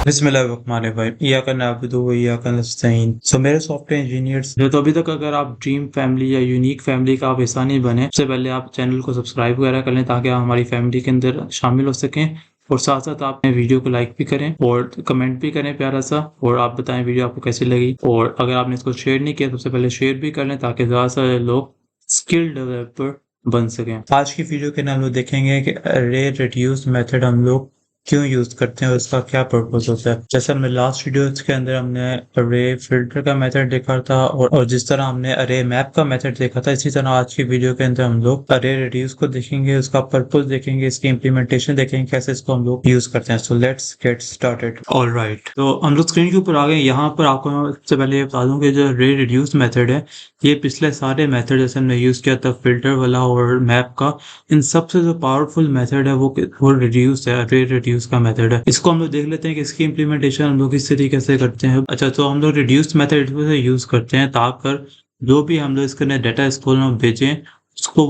बिस्मिल्लाहिर्रहमानिर्रहीम इय्याका नअबुदु व इय्याका नस्तईन। सो मेरे सॉफ्टवेयर इंजीनियर्स जो तो अभी तक अगर आप ड्रीम फैमिली या यूनिक फैमिली का आप हिस्सा नहीं बने, सबसे पहले आप चैनल को सब्सक्राइब वगैरह कर लें ताकि आप हमारी फैमिली के अंदर शामिल हो सकें। और साथ साथ आप वीडियो को लाइक भी करें और कमेंट भी करें प्यारा सा, और आप बताएं वीडियो आपको कैसी लगी। और अगर आपने इसको शेयर नहीं किया सबसे पहले शेयर भी कर लें ताकि ज़्यादा से ज़्यादा लोग स्किल डेवलपर बन सकें। आज की वीडियो के अंदर हम लोग देखेंगे कि अरे रिड्यूस मेथड हम लोग क्यों यूज करते हैं और उसका क्या पर्पस होता है। जैसे हमने लास्ट वीडियो के अंदर हमने अरे फिल्टर का मेथड देखा था और जिस तरह हमने अरे मैप का मेथड देखा था, इसी तरह आज की वीडियो के अंदर हम लोग अरे रिड्यूस को देखेंगे, उसका पर्पस देखेंगे, इसकी इम्प्लीमेंटेशन देखेंगे, कैसे इसको हम लोग यूज करते हैं। So let's get started. Alright, तो हम लोग स्क्रीन के ऊपर आ गए। यहाँ पर आपको मैं सबसे पहले बता दूं कि जो अरे रिड्यूस मेथड है, ये पिछले सारे मेथड जैसे हमने यूज किया था फिल्टर वाला और मैप का, इन सबसे जो पावरफुल मेथड है वो रिड्यूस है, अरे रिड्यूस का मेथड है। इसको हम लोग देख लेते हैं कि इसकी इम्प्लीमेंटेशन हम लोग किस तरीके से करते हैं। अच्छा, तो हम लोग रिड्यूस मेथड से यूज करते हैं ताकि जो भी हम लोग इसके अंदर डाटा स्कूल में भेजें, उसको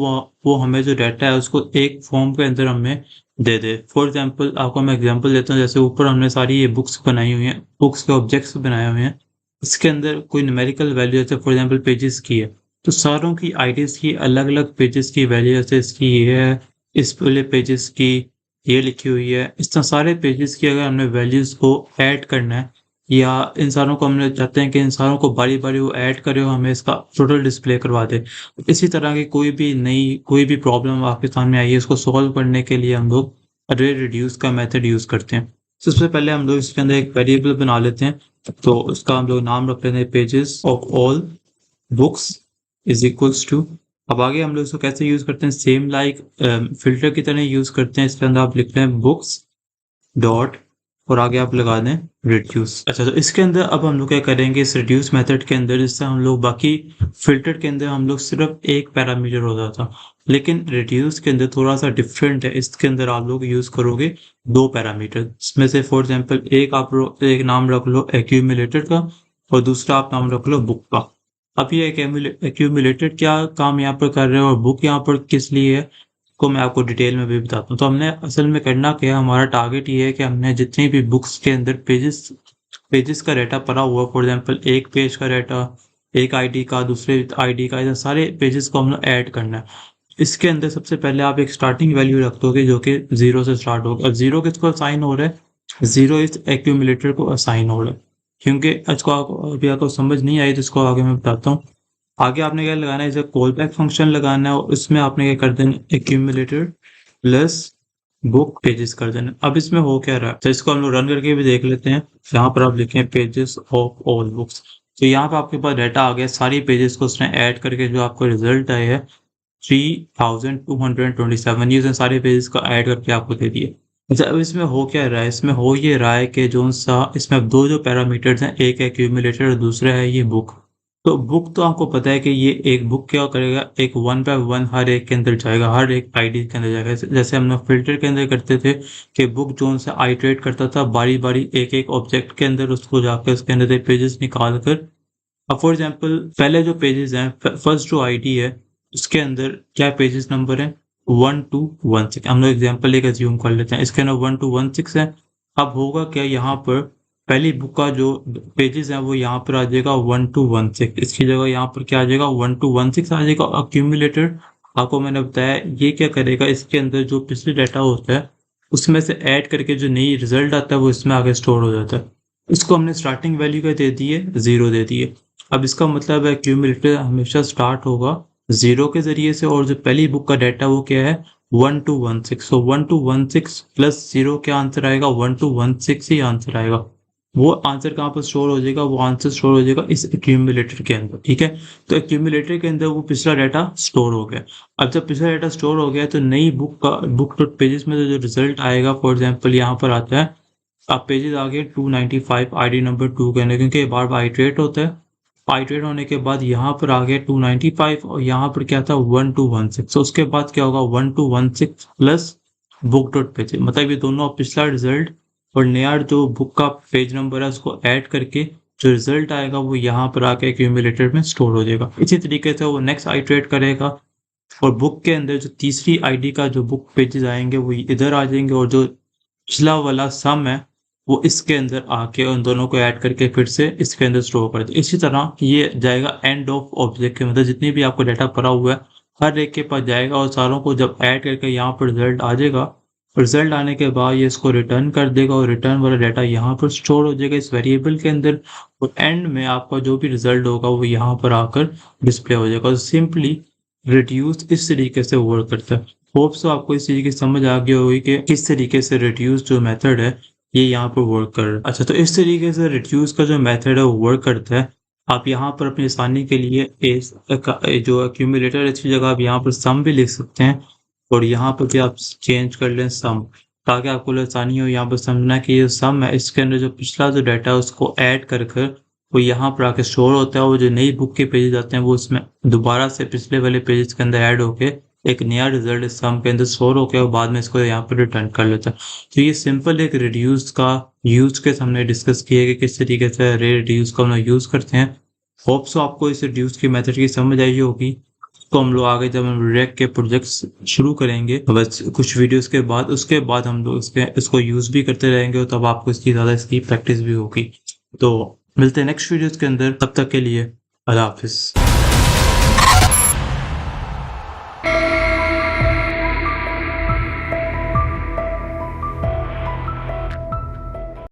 वो हमें जो डाटा है उसको एक फॉर्म के अंदर हमें दे दे। फॉर एग्जाम्पल आपको मैं एग्जाम्पल देता हूँ। जैसे ऊपर हमने सारी ये बुक्स बनाई हुई हैं, बुक्स के ऑब्जेक्ट्स बनाए हुए हैं। इसके अंदर कोई न्यूमेरिकल वैल्यू जैसे फॉर एग्जाम्पल पेजेस की है, तो सारों की आईडीज की अलग अलग पेजेस की वैल्यू, जैसे इसकी ये है, इस वाले पेजेस की ये लिखी हुई है। इस तरह सारे पेजेस की अगर हमने वैल्यूज को ऐड करना है या इंसानों को हमने चाहते हैं कि इंसानों को बारी बारी वो ऐड करे और हमें इसका टोटल डिस्प्ले करवा दे, इसी तरह की कोई भी प्रॉब्लम आपके सामने आई है, इसको सॉल्व करने के लिए हम लोग अरे रिड्यूस का मेथड यूज करते हैं। सबसे पहले हम लोग इसके अंदर एक वेरिएबल बना लेते हैं, तो उसका हम लोग नाम रख लेते हैं pages of all books is equals to. अब आगे हम लोग इसको कैसे यूज करते हैं, सेम लाइक फिल्टर की तरह यूज करते हैं। इसके अंदर आप लिखते हैं बुक्स डॉट और आगे आप लगा दें रिड्यूस। अच्छा, तो इसके अंदर अब हम लोग क्या करेंगे, इस रिड्यूस मेथड के अंदर, जिससे हम लोग बाकी फिल्टर के अंदर हम लोग सिर्फ एक पैरामीटर होता था, लेकिन रिड्यूस के अंदर थोड़ा सा डिफरेंट है। इसके अंदर आप लोग यूज करोगे दो पैरामीटर, इसमें से फॉर एग्जाम्पल एक नाम रख लो एक्यूमुलेटर का और दूसरा आप नाम रख लो बुक का। अब ये एक्यूमुलेटेड क्या काम यहाँ पर कर रहे हो और बुक यहाँ पर किस लिए है, को मैं आपको डिटेल में भी बताता हूँ। तो हमने असल में करना क्या है, हमारा टारगेट ये है कि हमने जितनी भी बुक्स के अंदर पेजेस का डाटा पड़ा हुआ, फॉर एग्जांपल एक पेज का डाटा, एक आईडी का, दूसरे आईडी का, इधर सारे पेजेस को हमने ऐड करना है। इसके अंदर सबसे पहले आप एक स्टार्टिंग वैल्यू रख दोगे जो कि 0 से स्टार्ट होगा। अब 0 किसको असाइन हो रहा है, 0 इस एक्यूमुलेटर को असाइन हो रहा है। क्योंकि अभी आपको समझ नहीं आई तो इसको आगे मैं बताता हूँ। आगे आपने क्या लगाना है, इसे कॉल बैक फंक्शन लगाना है और उसमें आपने क्या कर देना, एक्यूमुलेटेड प्लस बुक पेजेस कर देना। अब इसमें हो क्या रहा है, तो इसको हम लोग रन करके भी देख लेते हैं। यहाँ पर आप लिखें पेजेस ऑफ ऑल बुक्स, तो यहाँ पे आपके पास डाटा आ गया, सारी पेजेस को उसने ऐड करके जो आपको रिजल्ट आया है 3227, ये उसने सारे पेजेस को ऐड करके आपको दे दिए। अच्छा, अब इसमें हो क्या रहा है, इसमें हो ये रहा है कि जो सा इसमें अब दो जो पैरामीटर्स हैं, एक एक्यूमुलेटर और दूसरा है ये बुक। तो बुक तो आपको पता है कि ये एक बुक क्या करेगा, एक 1 बाय 1 हर एक के अंदर जाएगा, हर एक आईडी के अंदर जाएगा। जैसे हमने फिल्टर के अंदर करते थे कि बुक जोन से आइटरेट करता था बारी बारी एक एक ऑब्जेक्ट के अंदर, उसको जाकर उसके अंदर से पेजेस निकाल कर। अब फॉर एग्जाम्पल पहले जो पेजेस हैं, फर्स्ट जो आईडी है उसके अंदर क्या पेजेस नंबर है 1 to 16। हम लोग एग्जाम्पल एक अज्यूम कर लेते हैं, इसके अंदर 1 to 16 है। अब होगा क्या, यहाँ पर पहली बुक का जो पेजेस है वो यहाँ पर आ जाएगा 1 to 16, इसकी जगह यहाँ पर क्या आ जाएगा 1 to 16 आ जाएगा। अक्यूमुलेटेड आपको मैंने बताया ये क्या करेगा, इसके अंदर जो पिछले डाटा होता है उसमें से ऐड करके जो नई रिजल्ट आता है वो इसमें आगे स्टोर हो जाता है। इसको हमने स्टार्टिंग वैल्यू क्या दे दी है, 0 दे दी है। अब इसका मतलब है एक्यूमुलेटर हमेशा स्टार्ट होगा 0 के जरिए से, और जो पहली बुक का डाटा वो क्या है 1 to 16। सो 1 to 16 प्लस 0 क्या आंसर आएगा, 1 to 16 ही आंसर आएगा। वो आंसर कहाँ पर स्टोर हो जाएगा, वो आंसर स्टोर हो जाएगा इस एक्यूमुलेटर के अंदर, ठीक है। तो एक्यूमुलेटर के अंदर वो पिछला डाटा स्टोर हो गया। अब जब पिछला डाटा स्टोर हो गया तो नई बुक डॉट पेजेस में जो रिजल्ट आएगा, फॉर एग्जाम्पल यहाँ पर आता है, अब पेजेस आ गए 295 आईडी नंबर 2 के अंदर, क्योंकि बार बार आइट्रेट होता है। आइट्रेट होने के बाद यहाँ पर आ गया 295 और यहाँ पर क्या था 1 to 16। तो उसके बाद क्या होगा 1 to 16 plus book dot page, मतलब ये दोनों पिछला रिजल्ट और नया जो बुक का पेज नंबर है उसको ऐड करके जो रिजल्ट आएगा वो यहाँ पर आके एक्यूमुलेटर में स्टोर हो जाएगा। इसी तरीके से वो नेक्स्ट आइट्रेट करेगा और बुक के अंदर जो तीसरी आईडी का जो बुक पेजेस आएंगे वो इधर आ जाएंगे, और जो पिछला वाला सम है वो इसके अंदर आके उन दोनों को ऐड करके फिर से इसके अंदर स्टोर कर दे। इसी तरह ये जाएगा एंड ऑफ ऑब्जेक्ट के, मतलब जितनी भी आपको डाटा पड़ा हुआ है हर एक के पास जाएगा और सारों को जब ऐड करके यहाँ पर रिजल्ट आ जाएगा, रिजल्ट आने के बाद ये इसको रिटर्न कर देगा और रिटर्न वाला डाटा यहाँ पर स्टोर हो जाएगा इस वेरिएबल के अंदर, और एंड में आपका जो भी रिजल्ट होगा वो यहाँ पर आकर डिस्प्ले हो जाएगा। और सिंपली रिड्यूस इस तरीके से वर्क करता है। होप सो आपको इस चीज़ की समझ आ गई होगी कि किस तरीके से रिड्यूस जो मेथड है ये यहाँ पर वर्क कर रहा है। अच्छा, तो इस तरीके से रिड्यूस का जो मेथड है वो वर्क करता है। आप यहाँ पर अपनी आसानी के लिए जो एक्यूमुलेटर है इसकी जगह आप यहाँ पर सम भी लिख सकते हैं और यहाँ पर भी आप चेंज कर लें सम, ताकि आपको आसानी हो यहाँ पर समझना कि ये सम है, इसके अंदर जो पिछला जो डाटा है उसको ऐड कर कर वो यहाँ पर आके स्टोर होता है। वो जो नई बुक के पेजेस आते हैं वो उसमें दोबारा से पिछले वाले पेजेस के अंदर ऐड होके एक नया रिजल्ट इस सम के अंदर स्टोर होके और बाद में इसको यहाँ पर रिटर्न कर लेता है। तो ये सिंपल एक रिड्यूस का यूज के हमने डिस्कस किया कि किस तरीके से रे रिड्यूस का हम लोग यूज करते हैं। होप सो आपको इस रिड्यूस की मेथड की समझ आई होगी। तो हम लोग आगे जब हम रिएक्ट के प्रोजेक्ट्स शुरू करेंगे बस कुछ वीडियोस के बाद, उसके बाद हम लोग इसको यूज भी करते रहेंगे, तब आपको इसकी ज़्यादा इसकी प्रैक्टिस भी होगी। तो मिलते हैं नेक्स्ट वीडियोस के अंदर, तब तक के लिए अल्लाह हाफिज़।